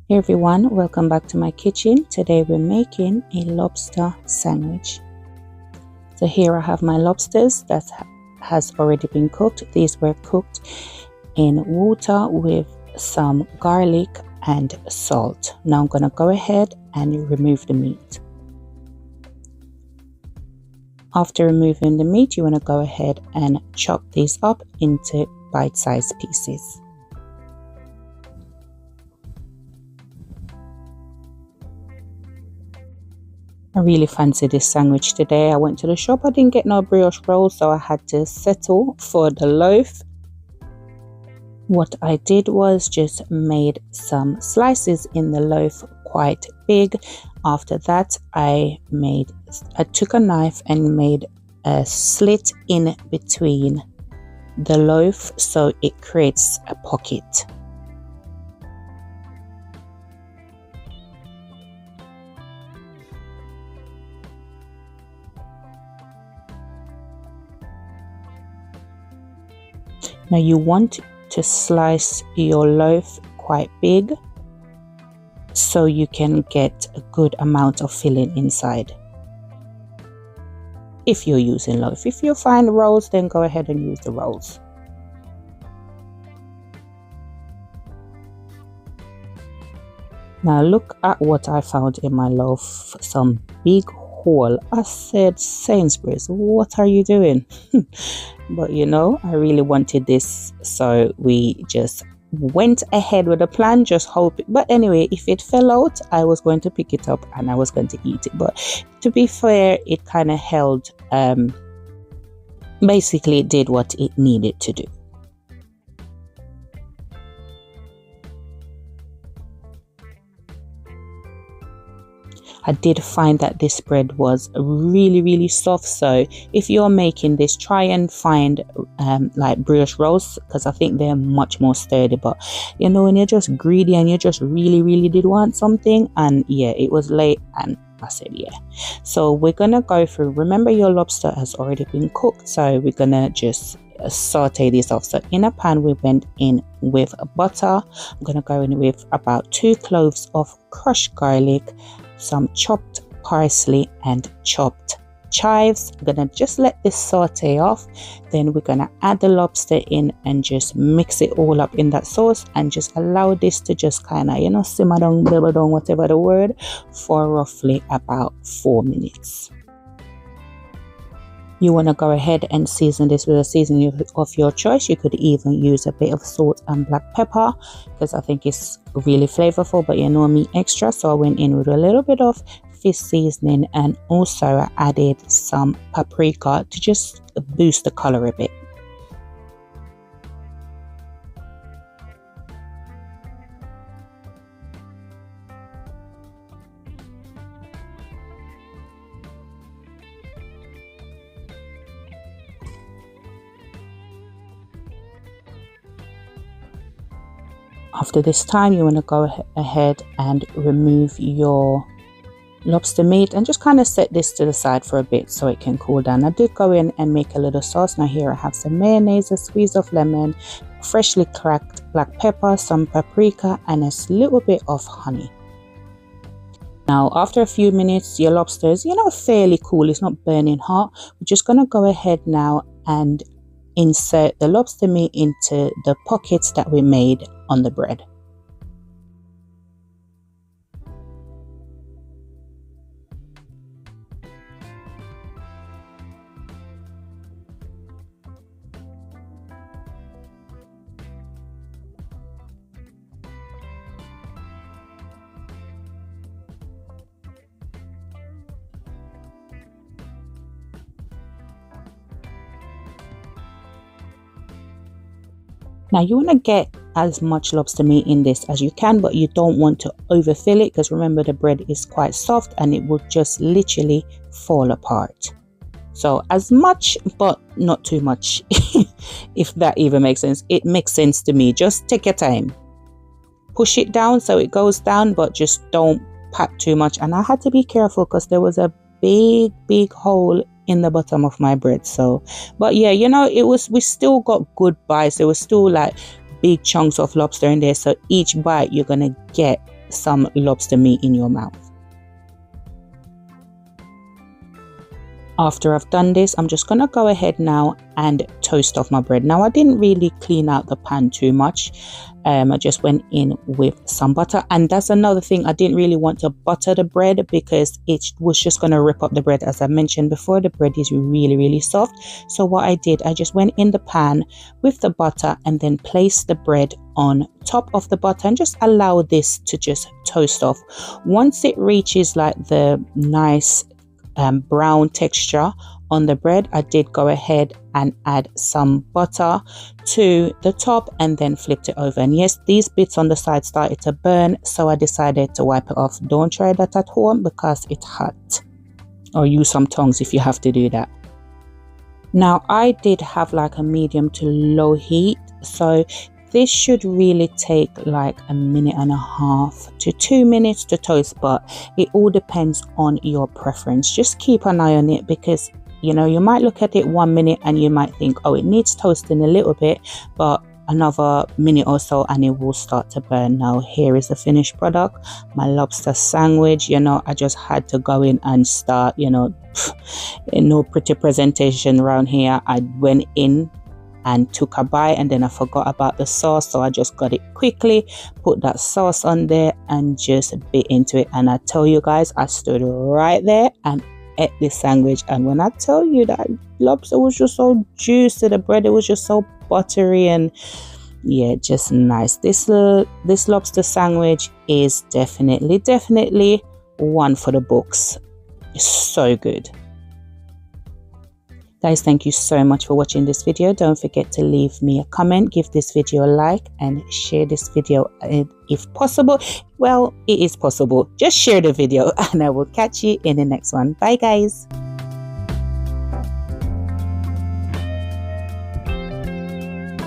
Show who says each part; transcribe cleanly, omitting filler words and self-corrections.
Speaker 1: Hey everyone, welcome back to my kitchen. Today we're making a lobster sandwich. So here I have my lobsters that has already been cooked. These were cooked in water with some garlic and salt. Now I'm going to go ahead and remove the meat. After removing the meat, you want to go ahead and chop these up into bite-sized pieces. I really fancy this sandwich today. I went to the shop, I didn't get no brioche rolls, so I had to settle for the loaf. What I did was just made some slices in the loaf quite big. After that, I took a knife and made a slit in between the loaf so it creates a pocket. Now you want to slice your loaf quite big so you can get a good amount of filling inside. If you're using loaf, if you find rolls, then go ahead and use the rolls. Now look at what I found in my loaf, some big hole. I said, Sainsbury's, what are you doing? But you know, I really wanted this, so we just went ahead with the plan, just hope it. But anyway, if it fell out, I was going to pick it up and I was going to eat it. But to be fair, it kind of held, basically it did what it needed to do. I did find that this bread was really soft, so if you're making this, try and find like brioche rolls, because I think they're much more sturdy. But you know, when you're just greedy and you just really did want something, and yeah, it was late and I said yeah. So we're gonna go through, remember your lobster has already been cooked, so we're gonna just saute this off. So in a pan we went in with butter. I'm gonna go in with about 2 cloves of crushed garlic, some chopped parsley and chopped chives. I'm gonna just let this saute off, then we're gonna add the lobster in and just mix it all up in that sauce and just allow this to just kind of, you know, simmer down, bubble down, whatever the word, for roughly about 4 minutes. You want to go ahead and season this with a seasoning of your choice. You could even use a bit of salt and black pepper because I think it's really flavorful, but you know me extra, so I went in with a little bit of fish seasoning, and also I added some paprika to just boost the color a bit. After this time, you want to go ahead and remove your lobster meat and just kind of set this to the side for a bit so it can cool down. I did go in and make a little sauce. Now here I have some mayonnaise, a squeeze of lemon, freshly cracked black pepper, some paprika, and a little bit of honey. Now after a few minutes, your lobster is, you know, fairly cool. It's not burning hot. We're just going to go ahead now and insert the lobster meat into the pockets that we made on the bread. Now you want to get as much lobster meat in this as you can, but you don't want to overfill it, because remember the bread is quite soft and it will just literally fall apart. So as much, but not too much. If that even makes sense. It makes sense to me. Just take your time. Push it down so it goes down, but just don't pack too much. And I had to be careful because there was a big hole in the bottom of my bread. So, but yeah, you know, we still got good bites. There was still like big chunks of lobster in there, so each bite you're gonna get some lobster meat in your mouth. After I've done this, I'm just going to go ahead now and toast off my bread. Now, I didn't really clean out the pan too much. I just went in with some butter. And that's another thing. I didn't really want to butter the bread because it was just going to rip up the bread. As I mentioned before, the bread is really, really soft. So what I did, I just went in the pan with the butter and then placed the bread on top of the butter and just allow this to just toast off. Once it reaches like the nice brown texture on the bread, I did go ahead and add some butter to the top and then flipped it over. And yes, these bits on the side started to burn, so I decided to wipe it off. Don't try that at home because it's hot, or use some tongs if you have to do that. Now, I did have like a medium to low heat, so this should really take like 1.5 to 2 minutes to toast, but it all depends on your preference. Just keep an eye on it because, you know, you might look at it 1 minute and you might think, oh, it needs toasting a little bit, but another minute or so and it will start to burn. Now, here is the finished product, my lobster sandwich. You know, I just had to go in and start, you know, no pretty presentation around here. I went in and took a bite and then I forgot about the sauce, so I just got it quickly, put that sauce on there and just bit into it. And I tell you guys, I stood right there and ate this sandwich, and when I tell you that lobster was just so juicy, the bread, it was just so buttery and yeah, just nice. This lobster sandwich is definitely one for the books. It's so good. Guys, thank you so much for watching this video. Don't forget to leave me a comment, give this video a like, and share this video if possible. Well, it is possible. Just share the video and I will catch you in the next one. Bye, guys.